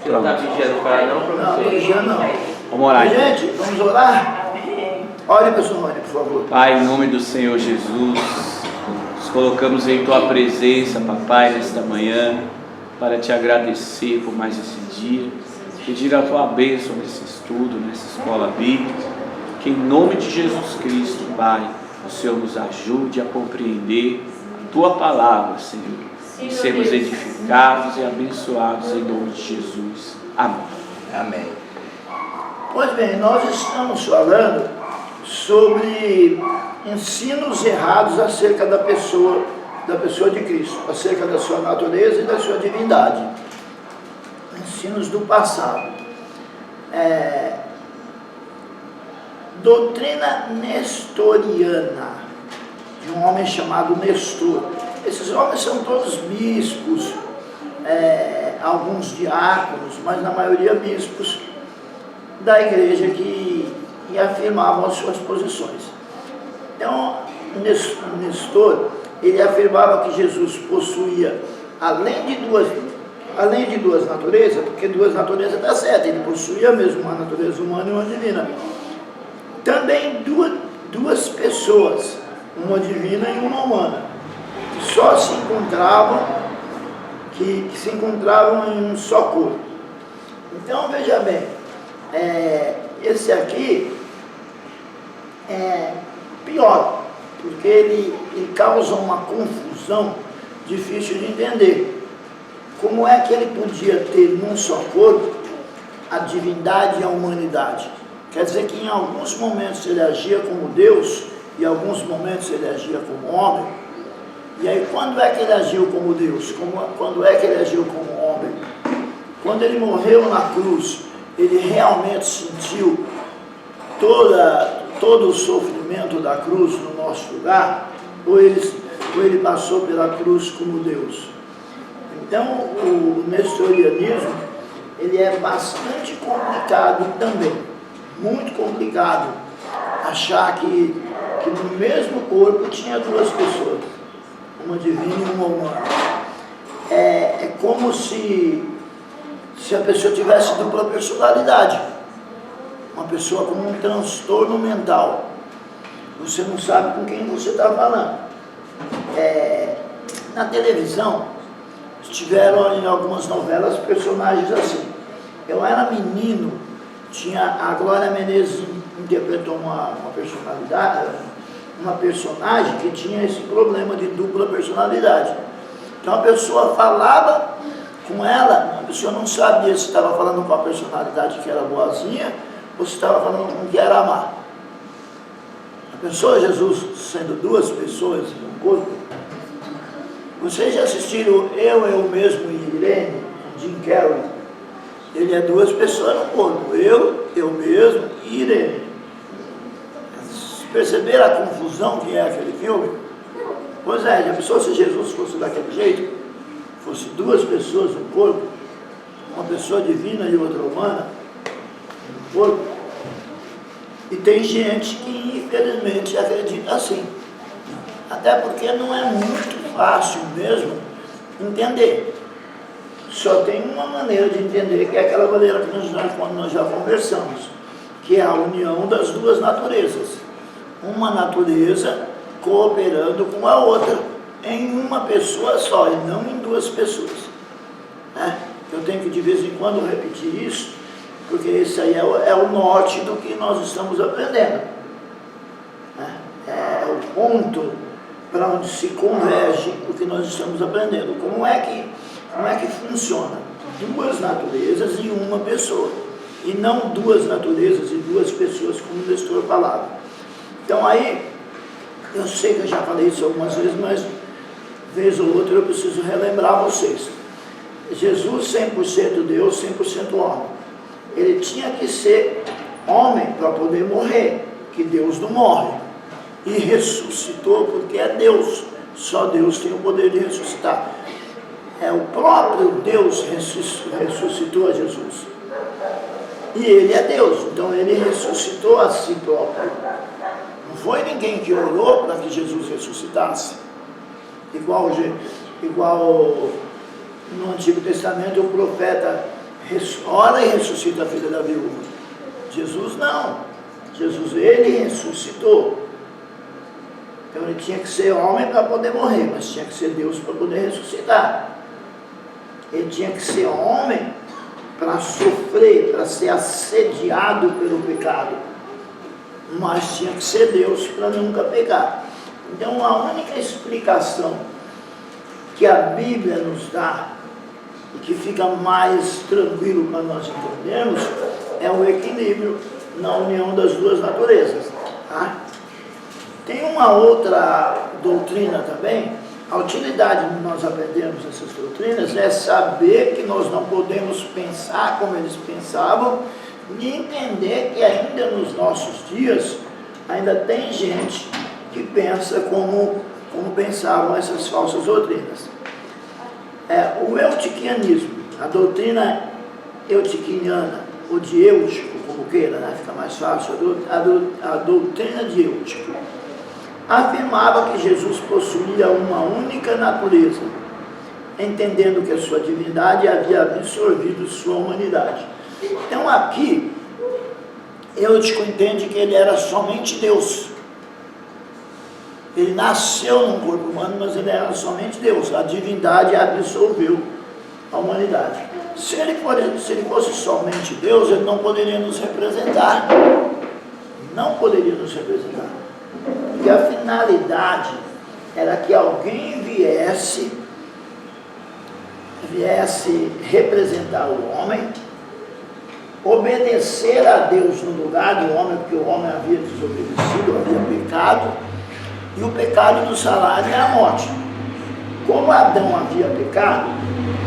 Você não está vigiando para não, professor? Não, vigiando não. Vamos orar. Gente, vamos orar? Ore, pessoal, ore, por favor. Pai, em nome do Senhor Jesus, nos colocamos em Tua presença, Papai, nesta manhã, para Te agradecer por mais esse dia, pedir a Tua bênção nesse estudo, nessa escola bíblica, que em nome de Jesus Cristo, Pai, o Senhor nos ajude a compreender a Tua palavra, Senhor, e sermos edificados e abençoados em nome de Jesus. Amém. Amém. Pois bem, nós estamos falando sobre ensinos errados acerca da pessoa de Cristo, acerca da sua natureza e da sua divindade. Ensinos do passado. Doutrina nestoriana, de um homem chamado Nestor. Esses homens são todos bispos, alguns diáconos, mas na maioria bispos da igreja que afirmavam as suas posições. Então, Nestor, ele afirmava que Jesus possuía, além de duas naturezas, porque duas naturezas dá certo, ele possuía mesmo uma natureza humana e uma divina. Também duas pessoas, uma divina e uma humana, que só se encontravam, que se encontravam em um só corpo. Então, veja bem, esse aqui é pior, porque ele causa uma confusão difícil de entender. Como é que ele podia ter num só corpo a divindade e a humanidade? Quer dizer que em alguns momentos ele agia como Deus e em alguns momentos ele agia como homem. E aí quando é que ele agiu como Deus? Quando é que ele agiu como homem? Quando ele morreu na cruz, ele realmente sentiu todo o sofrimento da cruz no nosso lugar? Ou ele passou pela cruz como Deus? Então, o nestorianismo, ele é bastante complicado também, muito complicado, achar que no mesmo corpo tinha duas pessoas, uma divina e uma humana. É como se a pessoa tivesse dupla personalidade, uma pessoa com um transtorno mental. Você não sabe com quem você está falando. Na televisão, tiveram em algumas novelas personagens assim. Eu era menino, a Glória Menezes interpretou uma personagem que tinha esse problema de dupla personalidade. Então a pessoa falava com ela, a pessoa não sabia se estava falando com a personalidade que era boazinha ou se estava falando com que era má. A pessoa, Jesus sendo duas pessoas em um corpo. Vocês já assistiram Eu Mesmo e Irene, Jim Carrey? Ele é duas pessoas no corpo, eu mesmo e Irene. Perceberam a confusão que é aquele filme? Pois é, já pensou se Jesus fosse daquele jeito? Fosse duas pessoas no corpo, uma pessoa divina e outra humana no corpo? E tem gente que infelizmente acredita assim. Até porque não é muito fácil mesmo entender. Só tem uma maneira de entender, que é aquela maneira que nós já conversamos, que é a união das duas naturezas. Uma natureza cooperando com a outra em uma pessoa só, e não em duas pessoas. Eu tenho que de vez em quando repetir isso, porque esse aí é o norte do que nós estamos aprendendo. É o ponto para onde se converge o que nós estamos aprendendo. Como é que funciona? Duas naturezas e uma pessoa, e não duas naturezas e duas pessoas, como o Nestor falava. Então aí, eu sei que eu já falei isso algumas vezes, mas vez ou outra eu preciso relembrar vocês. Jesus 100% Deus, 100% homem. Ele tinha que ser homem para poder morrer, que Deus não morre. E ressuscitou porque é Deus. Só Deus tem o poder de ressuscitar. O próprio Deus ressuscitou a Jesus. E ele é Deus, então ele ressuscitou a si próprio. Não foi ninguém que orou para que Jesus ressuscitasse. Igual no Antigo Testamento o profeta ora e ressuscita a filha da viúva. Jesus não. Jesus, ele ressuscitou. Então ele tinha que ser homem para poder morrer, mas tinha que ser Deus para poder ressuscitar. Ele tinha que ser homem para sofrer, para ser assediado pelo pecado, mas tinha que ser Deus para nunca pecar. Então a única explicação que a Bíblia nos dá e que fica mais tranquilo para nós entendermos é o equilíbrio na união das duas naturezas. Tá? Tem uma outra doutrina também. A utilidade de nós aprendermos essas doutrinas é saber que nós não podemos pensar como eles pensavam e entender que ainda nos nossos dias ainda tem gente que pensa como pensavam essas falsas doutrinas. O eutiquianismo, a doutrina eutiquiana, ou de Eutico, como queira, né? Fica mais fácil, a doutrina de Eutico, afirmava que Jesus possuía uma única natureza, entendendo que a sua divindade havia absorvido sua humanidade. Então aqui, Eutico entende que ele era somente Deus. Ele nasceu num corpo humano, mas ele era somente Deus. A divindade absorveu a humanidade. Se ele fosse somente Deus, ele não poderia nos representar. Não poderia nos representar. Porque a finalidade era que alguém viesse representar o homem, obedecer a Deus no lugar do homem, porque o homem havia desobedecido, havia pecado, e o pecado do salário é a morte. Como Adão havia pecado,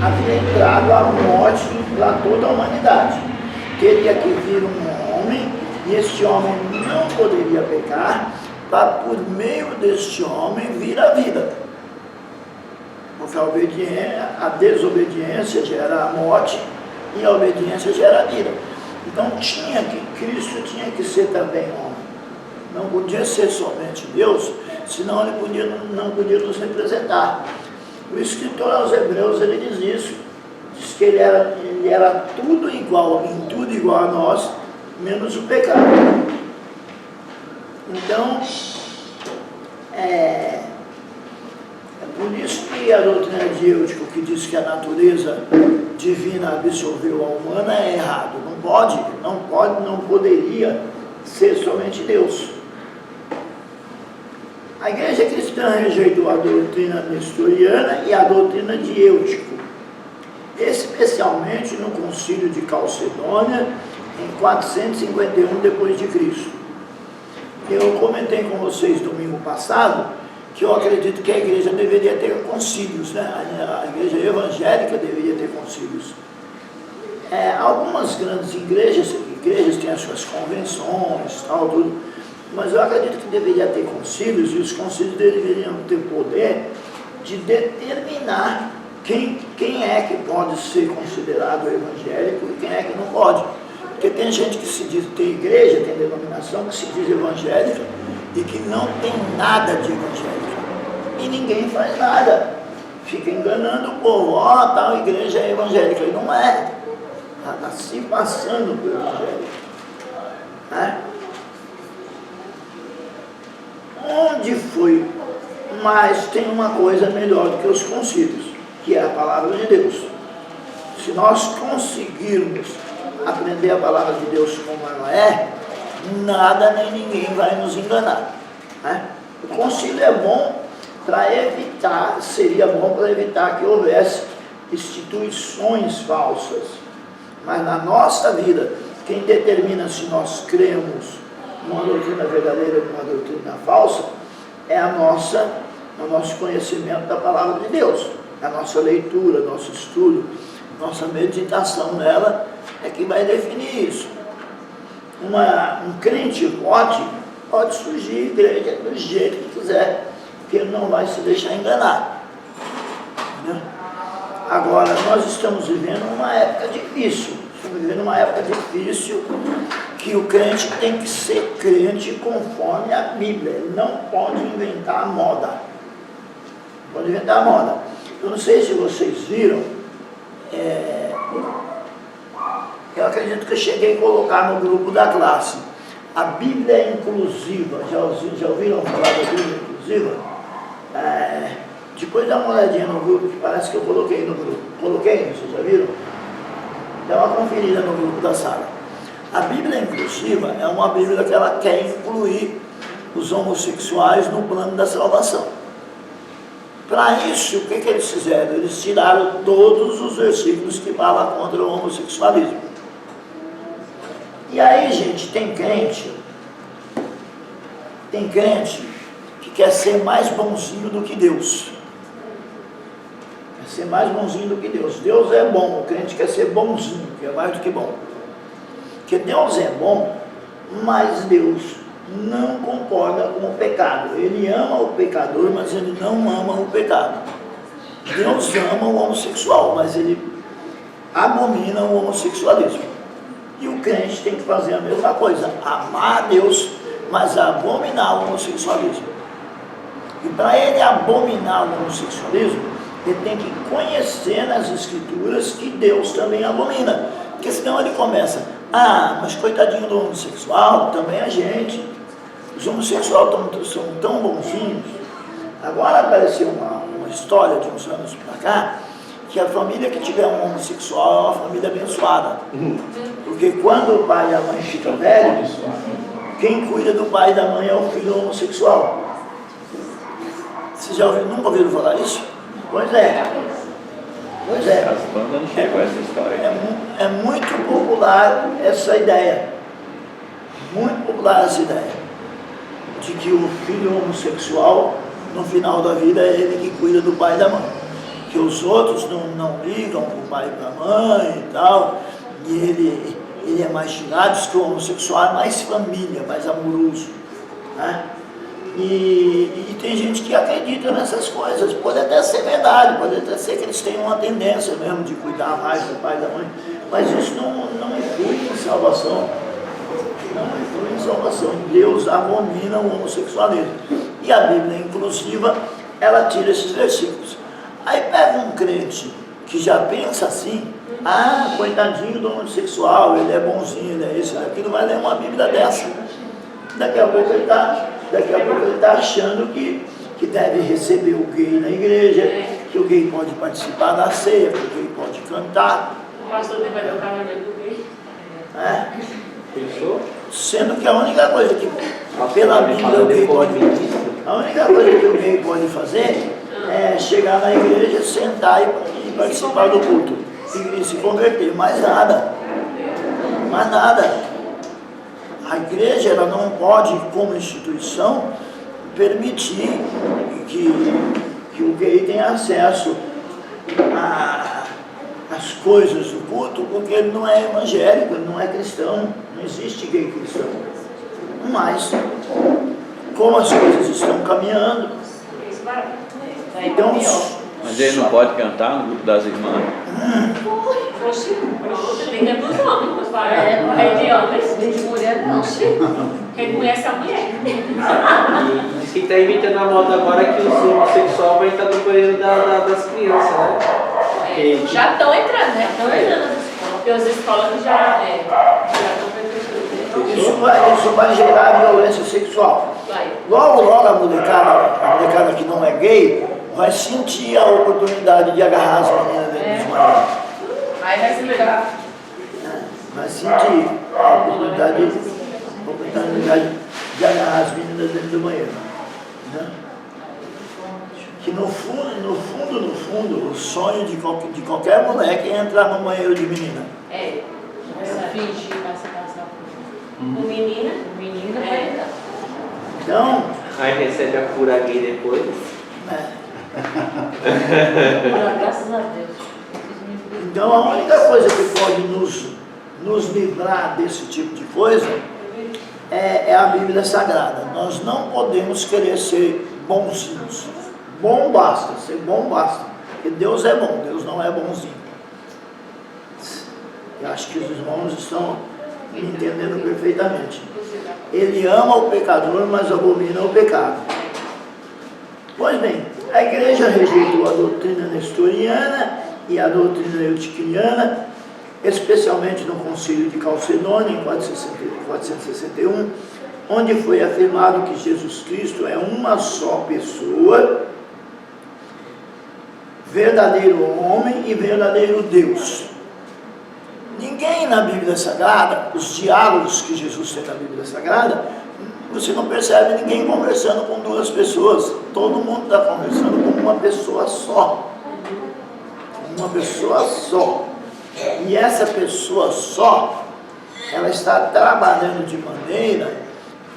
havia entrado a morte para toda a humanidade. Teria que vir um homem, e este homem não poderia pecar, para por meio deste homem vir a vida. Porque a desobediência gera a morte e a obediência gera a vida. Então Cristo tinha que ser também homem. Não podia ser somente Deus, senão ele não podia nos representar. O escritor aos Hebreus, ele diz isso. Diz que ele era tudo igual, em tudo igual a nós, menos o pecado. Então, é por isso que a doutrina de Eutico, que diz que a natureza divina absorveu a humana, é errado. Não poderia ser somente Deus. A igreja cristã rejeitou a doutrina nestoriana e a doutrina de Eutico, especialmente no concílio de Calcedônia, em 451 d.C. Eu comentei com vocês domingo passado que eu acredito que a igreja deveria ter concílios, né? A igreja evangélica deveria ter concílios. Algumas grandes igrejas têm as suas convenções, tal, tudo, mas eu acredito que deveria ter concílios, e os concílios deveriam ter poder de determinar quem é que pode ser considerado evangélico e quem é que não pode. Porque tem gente que se diz, tem igreja, tem denominação que se diz evangélica e que não tem nada de evangélica. E ninguém faz nada. Fica enganando o povo, tal igreja é evangélica. E não é. Está se passando por evangélico. Onde foi? Mas tem uma coisa melhor do que os concílios, que é a palavra de Deus. Se nós conseguirmos aprender a palavra de Deus como ela é, nada nem ninguém vai nos enganar. O concílio é bom para evitar, seria bom para evitar que houvesse instituições falsas. Mas na nossa vida, quem determina se nós cremos numa doutrina verdadeira ou numa doutrina falsa é o nosso conhecimento da palavra de Deus, a nossa leitura, nosso estudo, nossa meditação nela é que vai definir isso. Um crente pode surgir igreja do jeito que quiser, que ele não vai se deixar enganar. Né? Agora, nós estamos vivendo uma época difícil. Estamos vivendo uma época difícil que o crente tem que ser crente conforme a Bíblia. Ele não pode inventar moda. Não pode inventar moda. Eu não sei se vocês viram, Eu acredito que eu cheguei a colocar no grupo da classe. A Bíblia é inclusiva. Já ouviram falar da Bíblia inclusiva? Depois dá uma olhadinha no grupo, que parece que eu coloquei no grupo. Coloquei, vocês já viram? Dá uma conferida no grupo da sala. A Bíblia inclusiva é uma Bíblia que ela quer incluir os homossexuais no plano da salvação. Para isso, o que eles fizeram? Eles tiraram todos os versículos que falam contra o homossexualismo. E aí, gente, tem crente que quer ser mais bonzinho do que Deus. Quer ser mais bonzinho do que Deus. Deus é bom, o crente quer ser bonzinho, que é mais do que bom. Porque Deus é bom, mas Deus não concorda com o pecado. Ele ama o pecador, mas ele não ama o pecado. Deus ama o homossexual, mas ele abomina o homossexualismo. E o crente tem que fazer a mesma coisa, amar a Deus, mas abominar o homossexualismo. E para ele abominar o homossexualismo, ele tem que conhecer nas escrituras que Deus também abomina. Porque senão ele começa, mas coitadinho do homossexual, também a gente. Os homossexuais são tão bonzinhos. Agora apareceu uma história de uns anos para cá, que a família que tiver um homossexual é uma família abençoada. Porque quando o pai e a mãe ficam velhos, quem cuida do pai e da mãe é o filho homossexual. Vocês já nunca ouviram falar isso? Pois é. Pois é. As bandas não chegam a essa história. É muito popular essa ideia. Muito popular essa ideia. De que o filho homossexual, no final da vida, é ele que cuida do pai e da mãe. Que os outros não ligam para o pai e para a mãe e tal. E ele é mais tirado, diz que o homossexual é mais família, mais amoroso. Né? E tem gente que acredita nessas coisas. Pode até ser verdade, pode até ser que eles tenham uma tendência mesmo de cuidar mais do pai e da mãe. Mas isso não influi em salvação. Não influi em salvação. Deus abomina o homossexualismo. E a Bíblia inclusiva, ela tira esses versículos. Aí pega um crente que já pensa assim, coitadinho do homossexual, ele é bonzinho, ele é isso, ele é aquilo, vai ler uma Bíblia dessa. Daqui a pouco ele está achando que deve receber o gay na igreja, que o gay pode participar da ceia, que o gay pode cantar. O pastor vai dar o casamento do gay. Pensou? Sendo que a única coisa que, pela Bíblia, a única coisa que o gay pode fazer é chegar na igreja, sentar e participar do culto e se converter, mais nada. A igreja ela não pode, como instituição, permitir que o gay tenha acesso às coisas do culto, porque ele não é evangélico, ele não é cristão, não existe gay cristão. Mas, como as coisas estão caminhando, então... Mas ele não pode cantar no grupo das irmãs? Oxi, tem que dos homens, rei de homens, de mulher não. Quem conhece a mulher. E diz que está imitando a moda agora que os homossexuais vão estar no banheiro das crianças, né? Já estão entrando, né? Estão entrando nas escolas. Porque as escolas que já estão precisando. Isso vai gerar violência sexual. Logo a molecada que não é gay, vai sentir a oportunidade de agarrar as meninas dentro dos maridos. Aí vai se ligar. Vai sentir a oportunidade de agarrar as meninas dentro do banheiro. Né? Que no fundo, o sonho de qualquer moleque é entrar no banheiro de menina. Fingir para se passar por menina. Então... Aí recebe a cura gay depois. Graças a Deus. Então a única coisa que pode nos livrar desse tipo de coisa é a Bíblia Sagrada. Nós não podemos querer ser bonzinhos. Bom basta, ser bom basta. Porque Deus é bom, Deus não é bonzinho. Eu acho que os irmãos estão me entendendo perfeitamente. Ele ama o pecador, mas abomina o pecado. Pois bem, a igreja rejeitou a doutrina nestoriana e a doutrina eutiquiana especialmente no Concílio de Calcedônia, em 461, onde foi afirmado que Jesus Cristo é uma só pessoa, verdadeiro homem e verdadeiro Deus. Ninguém na Bíblia Sagrada, os diálogos que Jesus tem na Bíblia Sagrada, você não percebe ninguém conversando com duas pessoas. Todo mundo está conversando com uma pessoa só. Uma pessoa só. E essa pessoa só, ela está trabalhando de maneira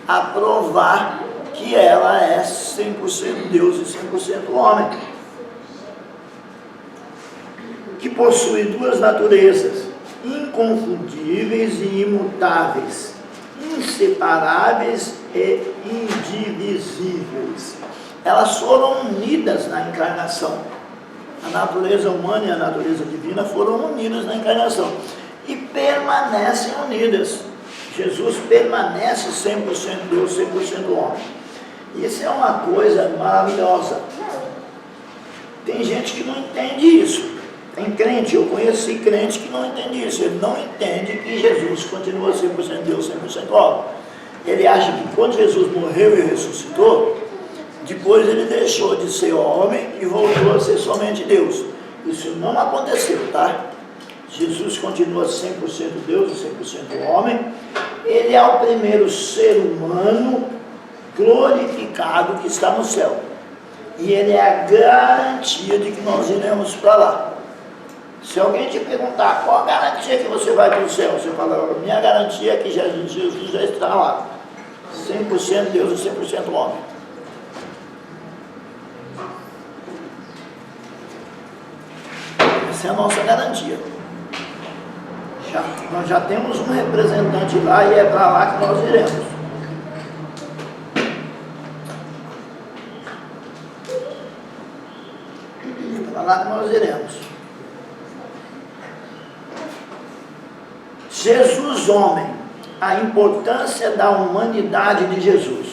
a provar que ela é 100% Deus e 100% homem. Que possui duas naturezas, inconfundíveis e imutáveis, inseparáveis e indivisíveis. Elas foram unidas na encarnação. A natureza humana e a natureza divina foram unidas na encarnação e permanecem unidas. Jesus permanece 100% Deus, 100% homem. Isso é uma coisa maravilhosa. Tem gente que não entende isso. Tem crente, eu conheci crente que não entende isso. Ele não entende que Jesus continua 100% Deus, 100% homem. Ele acha que quando Jesus morreu e ressuscitou, depois ele deixou de ser homem e voltou a ser somente Deus. Isso não aconteceu, tá? Jesus continua 100% Deus e 100% homem. Ele é o primeiro ser humano glorificado que está no céu. E ele é a garantia de que nós iremos para lá. Se alguém te perguntar qual a garantia que você vai para o céu, você fala, minha garantia é que Jesus já está lá. 100% Deus e 100% homem. Essa é a nossa garantia. Nós já temos um representante lá e é para lá que nós iremos. É para lá que nós iremos. Jesus homem, a importância da humanidade de Jesus.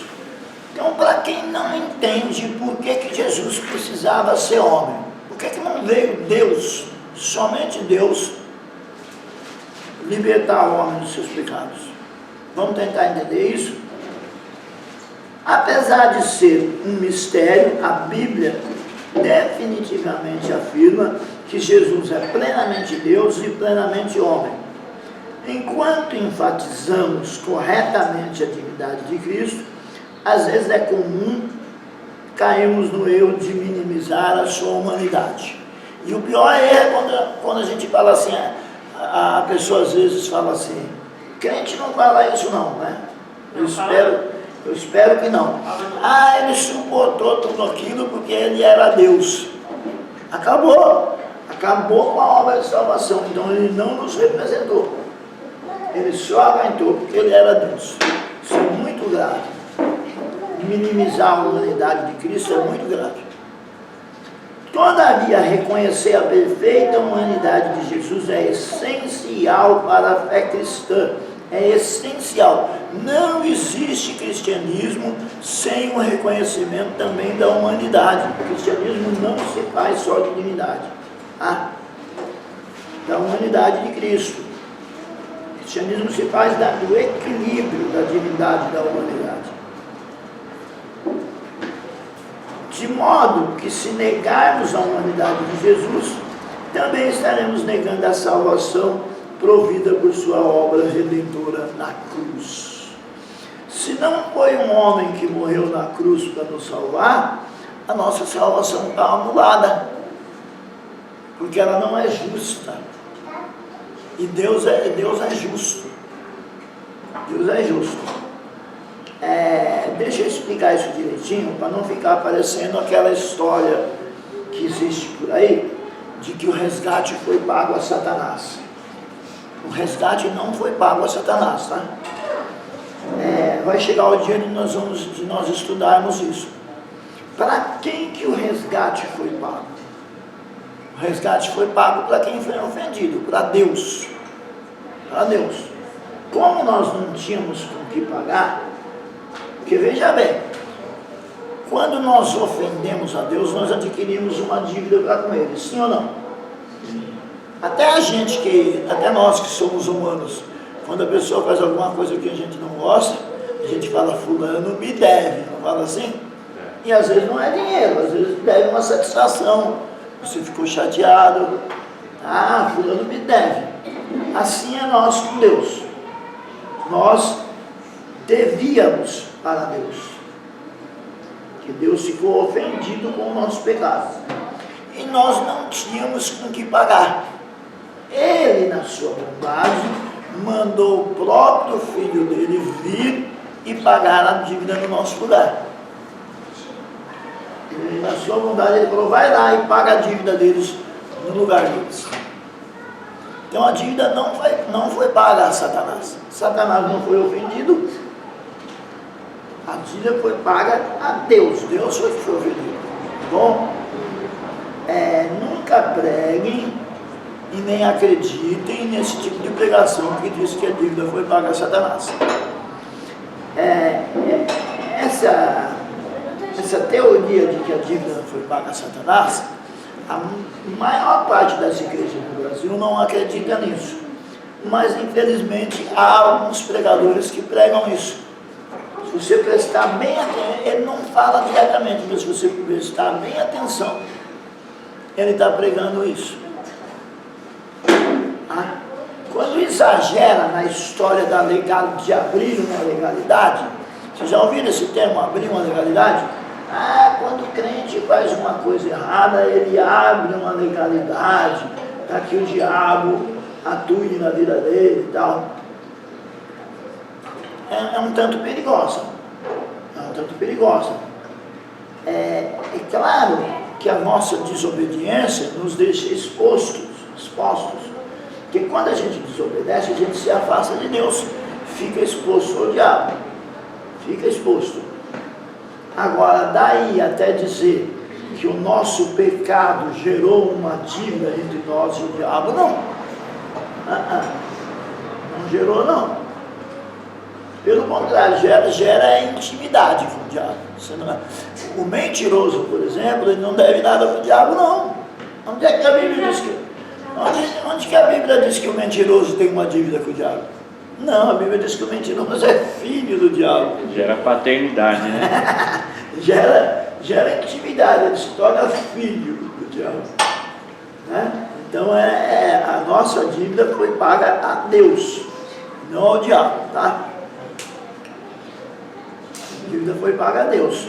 Então, para quem não entende por que Jesus precisava ser homem, por que não veio Deus, somente Deus, libertar o homem dos seus pecados? Vamos tentar entender isso? Apesar de ser um mistério, a Bíblia definitivamente afirma que Jesus é plenamente Deus e plenamente homem. Enquanto enfatizamos corretamente a divindade de Cristo, às vezes é comum cairmos no erro de minimizar a sua humanidade. E o pior é quando a gente fala assim, a pessoa às vezes fala assim, crente não fala isso não, né? Eu espero que não. Ele suportou tudo aquilo porque ele era Deus. Acabou com a obra de salvação, então ele não nos representou. Ele só aguentou porque ele era Deus. Isso é muito grave. Minimizar a humanidade de Cristo é muito grave. Todavia, reconhecer a perfeita humanidade de Jesus é essencial para a fé cristã. É essencial. Não existe cristianismo sem o reconhecimento também da humanidade. O cristianismo não se faz só de divindade. Da humanidade de Cristo. O cristianismo se faz do equilíbrio da divindade e da humanidade. De modo que se negarmos a humanidade de Jesus, também estaremos negando a salvação provida por sua obra redentora na cruz. Se não foi um homem que morreu na cruz para nos salvar, a nossa salvação está anulada, porque ela não é justa. E Deus é justo. Deus é justo. Deixa eu explicar isso direitinho, para não ficar parecendo aquela história que existe por aí, de que o resgate foi pago a Satanás. O resgate não foi pago a Satanás, tá? Vai chegar o dia de nós estudarmos isso. Para quem que o resgate foi pago? O resgate foi pago para quem foi ofendido, para Deus. Para Deus. Como nós não tínhamos com que pagar, porque veja bem, quando nós ofendemos a Deus, nós adquirimos uma dívida para com Ele, sim ou não? Até nós que somos humanos, quando a pessoa faz alguma coisa que a gente não gosta, a gente fala, fulano me deve, não fala assim? E às vezes não é dinheiro, às vezes deve uma satisfação, você ficou chateado, fulano me deve. Assim é nós com Deus, nós devíamos para Deus, que Deus ficou ofendido com o nosso pecado, e nós não tínhamos com que pagar. Ele, na sua bondade, mandou o próprio filho dele vir e pagar a dívida no nosso lugar. E na sua bondade ele falou, vai lá e paga a dívida deles no lugar deles. Então a dívida não foi paga a Satanás. Satanás não foi ofendido, a dívida foi paga a Deus. Deus foi que foi ofendido. Bom, nunca preguem e nem acreditem nesse tipo de pregação que diz que a dívida foi paga a Satanás. Essa teoria de que a dívida foi paga a Satanás, a maior parte das igrejas no Brasil não acredita nisso. Mas infelizmente há alguns pregadores que pregam isso. Se você prestar bem atenção, ele não fala diretamente, mas se você prestar bem atenção, ele está pregando isso. Quando exagera na história de abrir uma legalidade, vocês já ouviram esse termo, abrir uma legalidade? Quando o crente faz uma coisa errada, ele abre uma legalidade para que o diabo atue na vida dele e tal. É um tanto perigosa. É claro que a nossa desobediência nos deixa expostos. Porque quando a gente desobedece, a gente se afasta de Deus, fica exposto ao diabo, fica exposto. Agora, daí até dizer que o nosso pecado gerou uma dívida entre nós e o diabo, não. Não gerou, não. Pelo contrário, gera intimidade com o diabo. O mentiroso, por exemplo, ele não deve nada para o diabo, não. Onde é que a Bíblia diz onde que a Bíblia diz que o mentiroso tem uma dívida com o diabo? Não, a Bíblia diz que o mentiroso é filho do diabo. Gera paternidade, né? gera intimidade, ele se torna filho do diabo. Né? Então a nossa dívida foi paga a Deus, não ao diabo, tá? A dívida foi paga a Deus.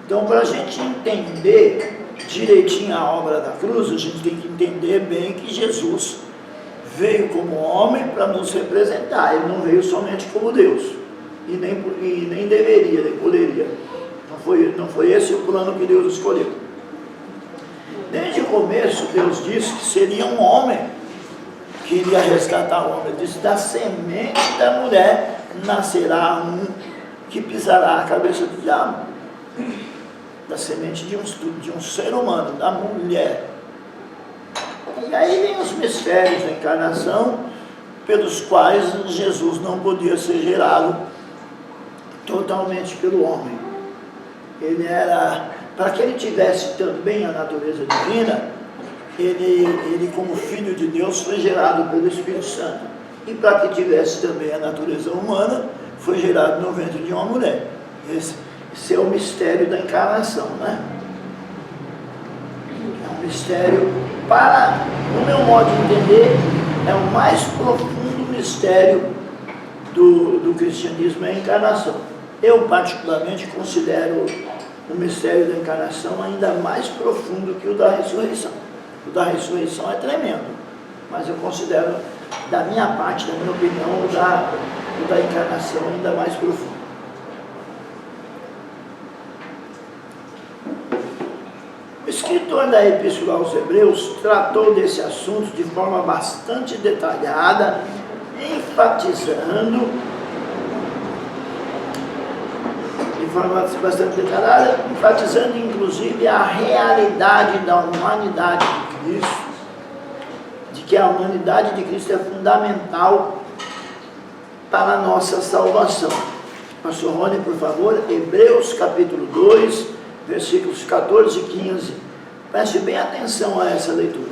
Então, para a gente entender direitinho a obra da cruz, a gente tem que entender bem que Jesus veio como homem para nos representar. Ele não veio somente como Deus, e nem deveria, nem poderia. Não foi esse o plano que Deus escolheu. Desde o começo, Deus disse que seria um homem que iria resgatar o homem. Ele disse, da semente da mulher nascerá um que pisará a cabeça do diabo. Da semente de um ser humano, da mulher. E aí vem os mistérios da encarnação, pelos quais Jesus não podia ser gerado totalmente pelo homem. Ele era, para que ele tivesse também a natureza divina, ele como filho de Deus foi gerado pelo Espírito Santo. E para que tivesse também a natureza humana, foi gerado no ventre de uma mulher. Esse é o mistério da encarnação, né? É um mistério, para o meu modo de entender, é o mais profundo mistério do cristianismo, é a encarnação. Eu particularmente considero o mistério da encarnação ainda mais profundo que o da ressurreição. O da ressurreição é tremendo, mas eu considero, da minha parte, da minha opinião, o da encarnação ainda mais profundo. O escritor da Epístola aos Hebreus tratou desse assunto de forma bastante detalhada, enfatizando inclusive a realidade da humanidade de Cristo, de que a humanidade de Cristo é fundamental para a nossa salvação. Pastor Rony, por favor, Hebreus capítulo 2, versículos 14 e 15. Preste bem atenção a essa leitura.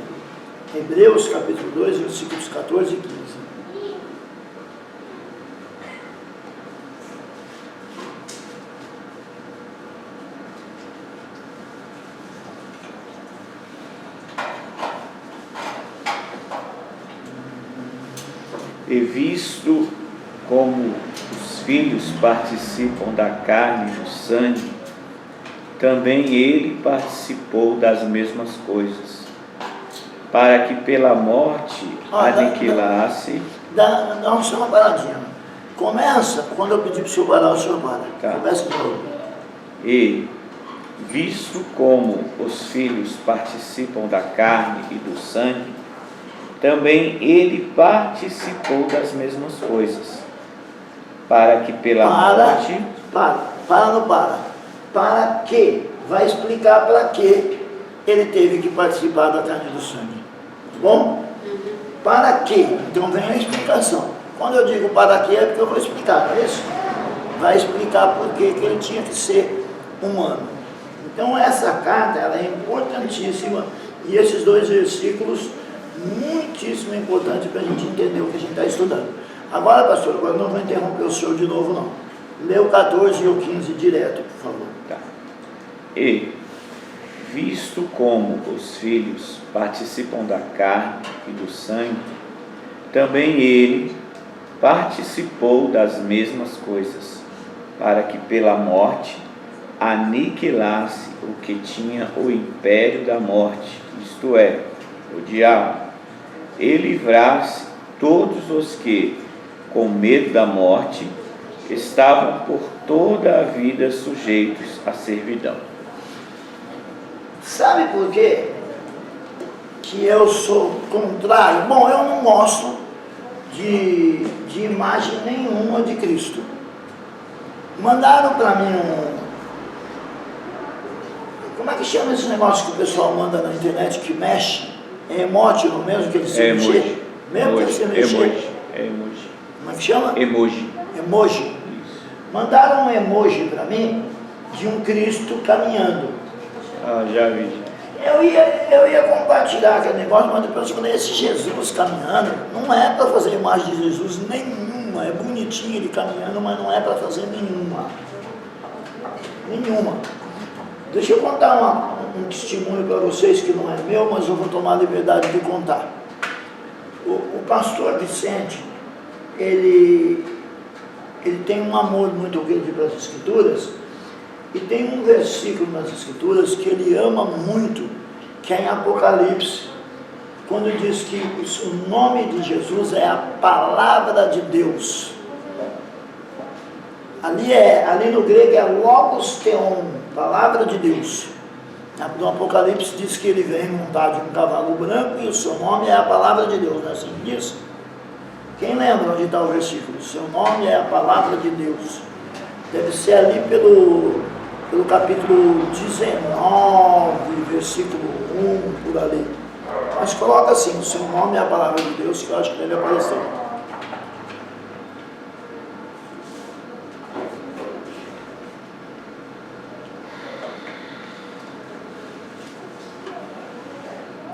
Hebreus capítulo 2, versículos 14 e 15. E visto como os filhos participam da carne e do sangue, também ele participou das mesmas coisas, para que pela morte aniquilasse... Dá só uma paradinha. Começa, quando eu pedir para o senhor parar, o senhor para. Tá. Começa de novo. E, visto como os filhos participam da carne e do sangue, também ele participou das mesmas coisas, para que pela morte... Para que? Vai explicar para que ele teve que participar da carne e do sangue. Tá bom? Para que? Então vem a explicação. Quando eu digo para que, é porque eu vou explicar, não é isso? Vai explicar por que ele tinha que ser humano. Então essa carta, ela é importantíssima, e esses dois versículos, muitíssimo importante para a gente entender o que a gente está estudando. Agora, pastor, agora não vou interromper o senhor de novo, não. Lê o 14 e o 15 direto, por favor. Tá. E, visto como os filhos participam da carne e do sangue, também ele participou das mesmas coisas, para que pela morte aniquilasse o que tinha o império da morte, isto é, o diabo, e livrasse todos os que, com medo da morte, estavam por toda a vida sujeitos à servidão. Sabe por quê que eu sou contrário? Bom, eu não gosto de imagem nenhuma de Cristo. Mandaram para mim como é que chama esse negócio que o pessoal manda na internet que mexe? É emoji, não mesmo que ele se mexer? Mesmo que ele se mexer? Emoji. Como é que chama? Emoji. Emoji. Isso. Mandaram um emoji para mim de um Cristo caminhando. Ah, já vi. Eu ia compartilhar aquele negócio, mas depois eu falei, esse Jesus caminhando, não é para fazer imagem de Jesus nenhuma. É bonitinho ele caminhando, mas não é para fazer nenhuma. Nenhuma. Deixa eu contar um testemunho para vocês que não é meu, mas eu vou tomar a liberdade de contar. O pastor Vicente, ele tem um amor muito grande para as Escrituras, e tem um versículo nas Escrituras que ele ama muito, que é em Apocalipse, quando diz que o nome de Jesus é a palavra de Deus. Ali no grego é Logos Theon, palavra de Deus. No Apocalipse diz que ele vem montado em um cavalo branco e o seu nome é a palavra de Deus, não é assim que diz? Quem lembra onde está o versículo? O seu nome é a palavra de Deus. Deve ser ali pelo capítulo 19, versículo 1, por ali. Mas coloca assim, o seu nome é a palavra de Deus, que eu acho que deve aparecer.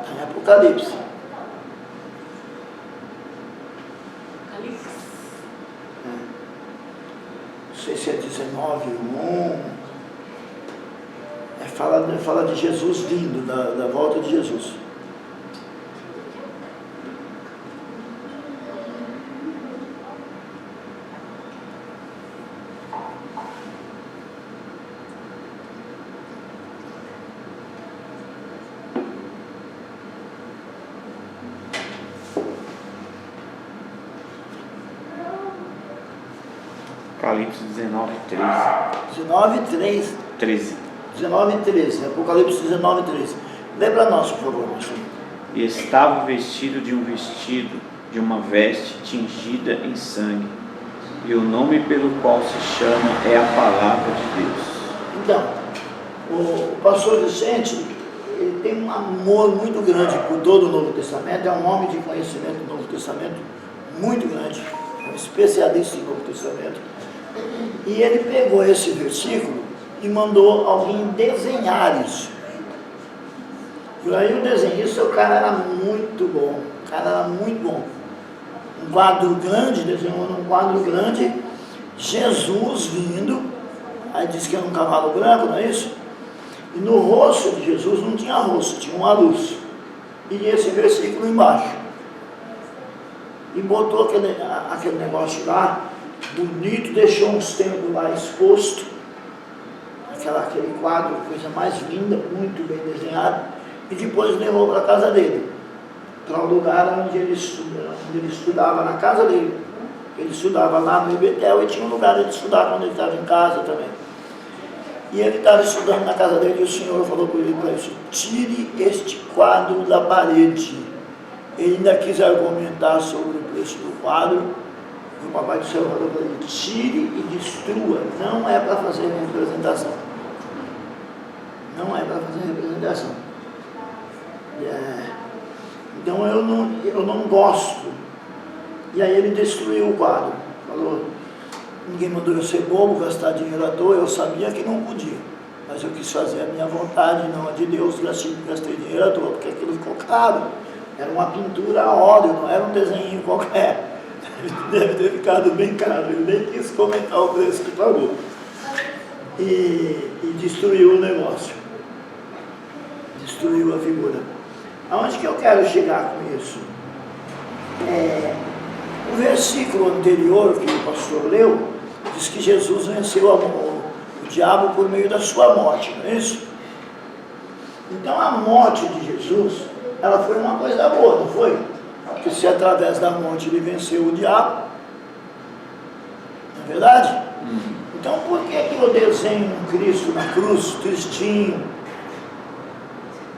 Está em Apocalipse. Não sei se é 19, 1. Fala de Jesus vindo, da volta de Jesus. Apocalipse 19, 13. 19, 3. 13. 19 e 13, Apocalipse 19 e 13. Lê para nós, por favor, meu filho. E estava vestido de um vestido, de uma veste tingida em sangue, e o nome pelo qual se chama é a palavra de Deus. Então, o pastor Vicente, ele tem um amor muito grande por todo o Novo Testamento, é um homem de conhecimento do Novo Testamento muito grande, um especialista em Novo Testamento, e ele pegou esse versículo e mandou alguém desenhar isso. E aí o desenhista, o cara era muito bom. O cara era muito bom. Um quadro grande, desenhou num quadro grande, Jesus vindo, aí diz que era um cavalo branco, não é isso? E no rosto de Jesus não tinha rosto, tinha uma luz. E esse versículo embaixo. E botou aquele negócio lá, bonito, deixou uns tempos lá exposto, aquele quadro, coisa mais linda, muito bem desenhado, e depois levou para a casa dele, para o lugar onde ele estudava, na casa dele. Ele estudava lá no Betel e tinha um lugar de estudar quando ele estava em casa também. E ele estava estudando na casa dele e o Senhor falou para ele isso: tire este quadro da parede. Ele ainda quis argumentar sobre o preço do quadro. E o Papai do Céu falou para ele: tire e destrua. Não é para fazer representação. Não é para fazer representação. Então eu não gosto. E aí ele destruiu o quadro. Falou: ninguém mandou eu ser bobo, gastar dinheiro à toa. Eu sabia que não podia, mas eu quis fazer a minha vontade, não a de Deus. Gastei dinheiro à toa, porque aquilo ficou caro. Era uma pintura a óleo, não era um desenho qualquer. Deve ter ficado bem caro. Ele nem quis comentar o preço que pagou. E destruiu o negócio. Destruiu a figura. Aonde que eu quero chegar com isso? O versículo anterior que o pastor leu diz que Jesus venceu o diabo por meio da sua morte, não é isso? Então a morte de Jesus, ela foi uma coisa boa, não foi? Porque se através da morte ele venceu o diabo, não é verdade? Então por que eu desenho um Cristo na cruz, tristinho?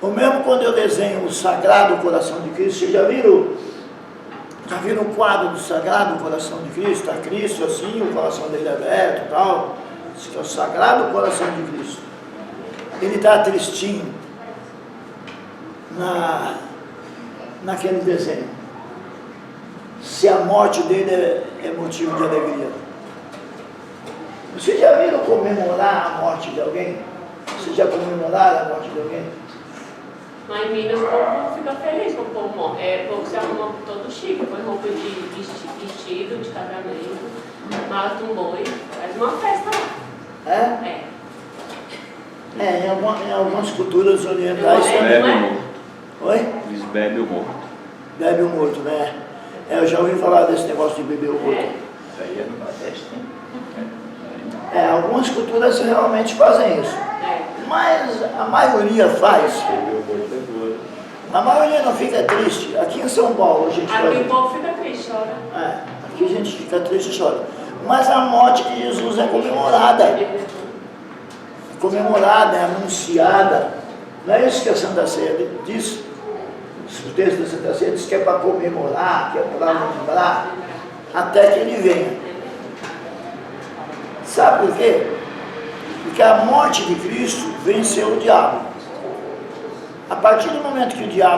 Ou mesmo quando eu desenho o Sagrado Coração de Cristo, vocês já viram o quadro do Sagrado Coração de Cristo? Está Cristo assim, o coração dele aberto e tal. Isso que é o Sagrado Coração de Cristo. Ele está tristinho naquele desenho. Se a morte dele é motivo de alegria. Vocês já viram comemorar a morte de alguém? Vocês já comemoraram a morte de alguém? Lá em Minas o povo fica feliz quando o povo morre. O povo se arruma todo chique, põe roupa de vestido, de casamento, mala de um boi, faz uma festa lá. Em algumas culturas orientais também. Bebe o morto. Oi? Eles bebem o morto. Bebe o morto, né? Eu já ouvi falar desse negócio de beber o morto. Isso aí é no Nordeste, né? Algumas culturas realmente fazem isso. Mas a maioria faz. A maioria não fica triste. Aqui em São Paulo a gente faz. Aqui o povo fica triste, chora. Aqui a gente fica triste e chora. Mas a morte de Jesus é comemorada. É anunciada. Não é isso que a Santa Ceia diz? O texto da Santa Ceia diz que é para comemorar, que é para lembrar, até que ele venha. Sabe por quê? Porque a morte de Cristo venceu o diabo. A partir do momento que o diabo